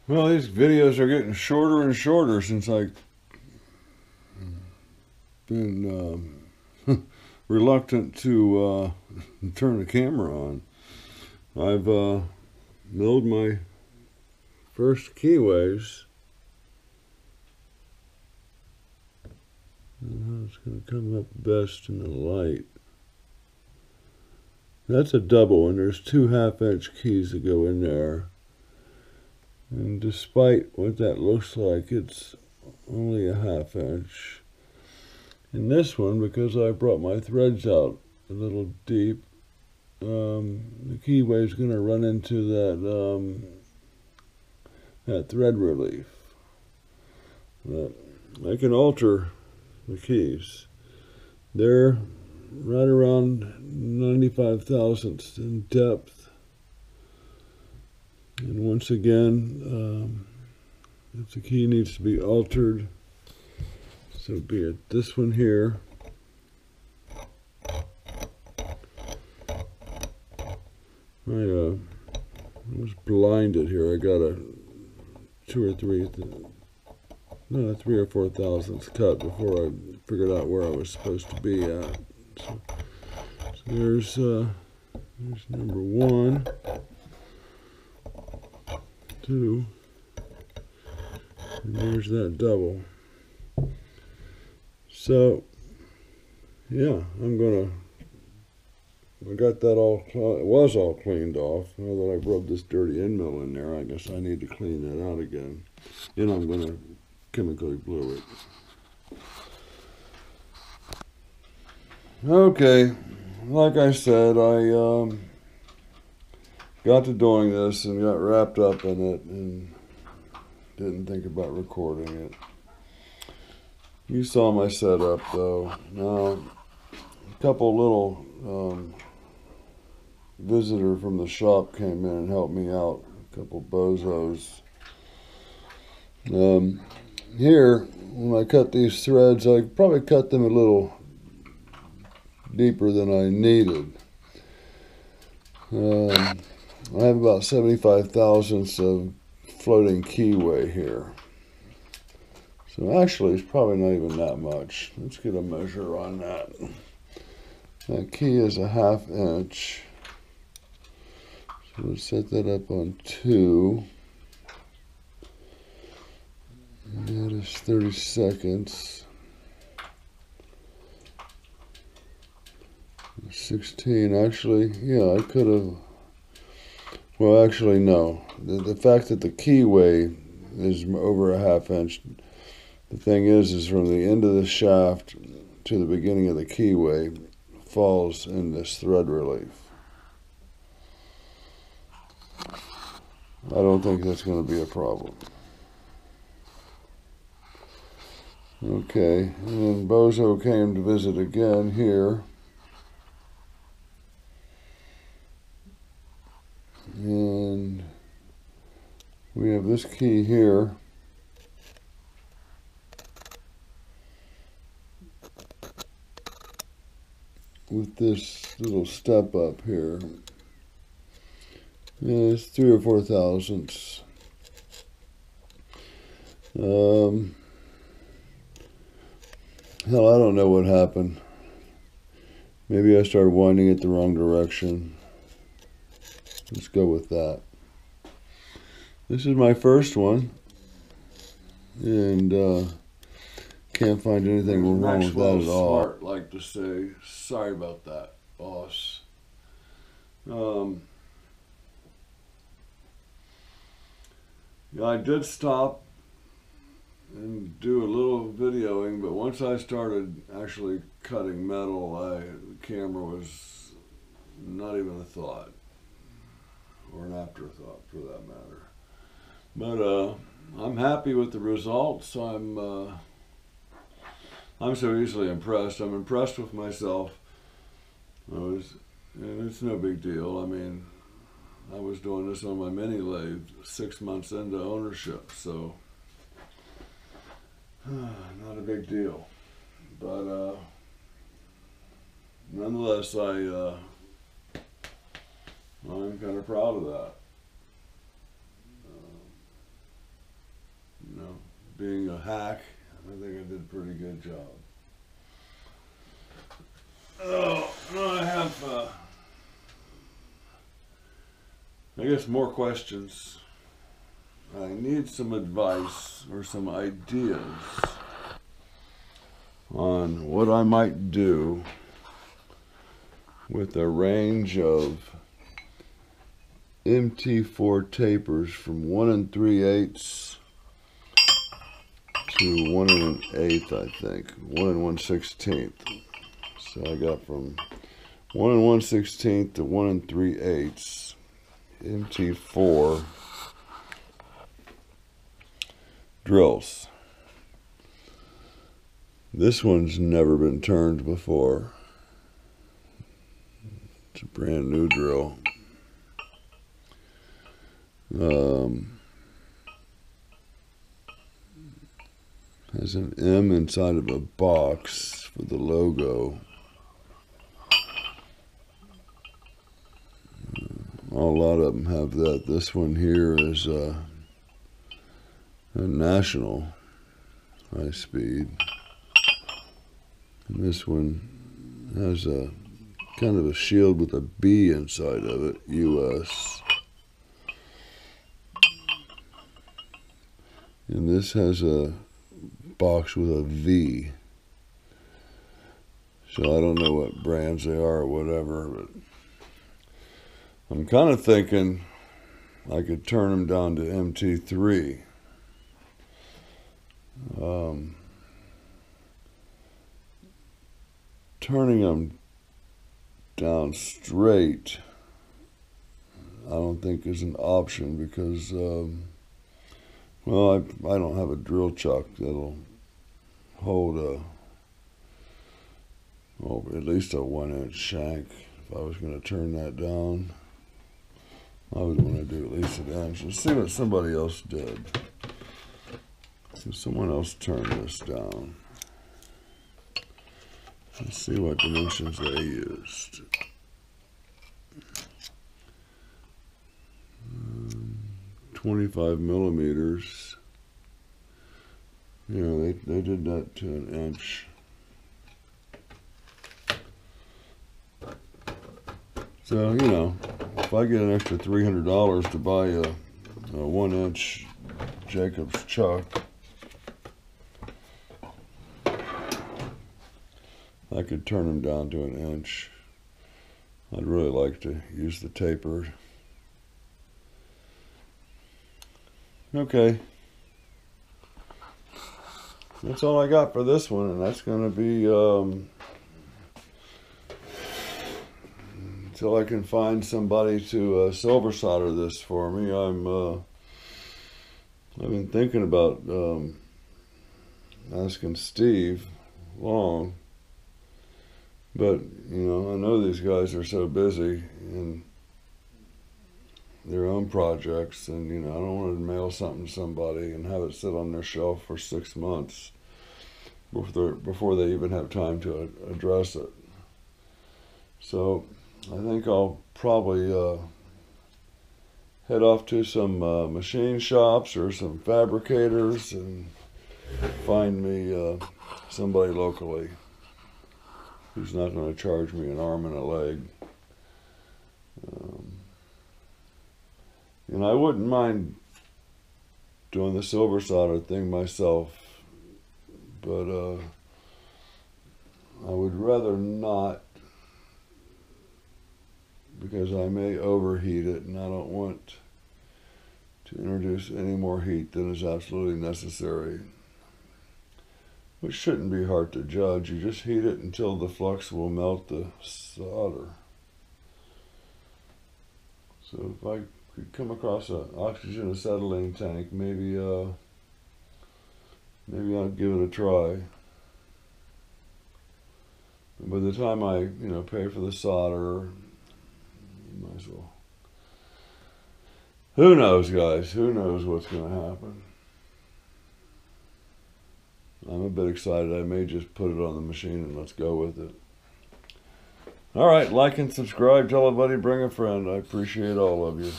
Well, these videos are getting shorter and shorter since I've been reluctant to turn the camera on. I've milled my first Keyways. And how it's going to come up best in the light. That's a double, and there's 2 1/2-inch keys that go in there. And despite what that looks like, it's only a 1/2 inch. In this one, because I brought my threads out a little deep, the keyway is going to run into that thread relief. But I can alter the keys. They're right around 95 thousandths in depth. And once again, if the key needs to be altered, so be it. This one here, I was blinded here. I got a 3 or 4 thousandths cut before I figured out where I was supposed to be at. So there's number 1, 2, and there's that double. So yeah, I got that all, it was all cleaned off. Now that I've rubbed this dirty end mill in there, I guess I need to clean that out again. And I'm going to chemically glue it. Okay, like I said, I got to doing this and got wrapped up in it and didn't think about recording it. You saw my setup though. Now, a couple little visitor from the shop came in and helped me out. A couple bozos. Here, when I cut these threads, I probably cut them a little deeper than I needed. I have about 75 thousandths of floating keyway here. So actually, it's probably not even that much. Let's get a measure on that. That key is a 1/2 inch. So let's set that up on 2. And that is 30 seconds. 16. Actually, yeah, I could have. Well, actually, no. The fact that the keyway is over a 1/2 inch. The thing is from the end of the shaft to the beginning of the keyway falls in this thread relief. I don't think that's going to be a problem. Okay, and then Bozo came to visit again here. And we have this key here. With this little step up here. Yeah, it's 3 or 4 thousandths. Hell, I don't know what happened. Maybe I started winding it the wrong direction. Let's go with that. This is my first one. And can't find anything wrong with that at all. Smart like to say, sorry about that, boss. Yeah, I did stop and do a little videoing, but once I started actually cutting metal, the camera was not even a thought, or an afterthought for that matter. But I'm happy with the results. I'm so easily impressed. I'm impressed with myself. And it's no big deal. I mean, I was doing this on my mini lathe 6 months into ownership, so not a big deal. But nonetheless, I'm kind of proud of that. a hack. I think I did a pretty good job. Oh, I have, I guess, more questions. I need some advice or some ideas on what I might do with a range of MT4 tapers from 1 3/8 to 1 1/8, I think. 1 1/16. So I got from 1 1/16 to 1 3/8 MT4 drills. This one's never been turned before. It's a brand new drill. Has an M inside of a box for the logo. A lot of them have that. This one here is a national high speed. And this one has a kind of a shield with a B inside of it, US. And this has a box with a V. So I don't know what brands they are or whatever, but I'm kind of thinking I could turn them down to MT3. Turning them down straight, I don't think is an option because, well, I don't have a drill chuck that'll hold at least a 1-inch shank. If I was going to turn that down, I would want to do at least an inch. Let's see what somebody else did. So someone else turned this down. Let's see what dimensions they used. 25 millimeters. You know, they did that to an inch. So, you know, if I get an extra $300 to buy a 1-inch Jacobs chuck, I could turn them down to an inch. I'd really like to use the taper. Okay. That's all I got for this one, and that's going to be until I can find somebody to silver solder this for me. I've been thinking about asking Steve Long, but you know, I know these guys are so busy in their own projects, and you know, I don't want to mail something to somebody and have it sit on their shelf for 6 months before they even have time to address it. So I think I'll probably head off to some machine shops or some fabricators and find me somebody locally who's not going to charge me an arm and a leg. And I wouldn't mind doing the silver solder thing myself, but I would rather not, because I may overheat it, and I don't want to introduce any more heat than is absolutely necessary. Which shouldn't be hard to judge. You just heat it until the flux will melt the solder. So if I could come across an oxygen acetylene tank, maybe I'll give it a try. And by the time I, pay for the solder, might as well. Who knows, guys? Who knows what's going to happen? I'm a bit excited. I may just put it on the machine and let's go with it. All right, like and subscribe. Tell a buddy, bring a friend. I appreciate all of you.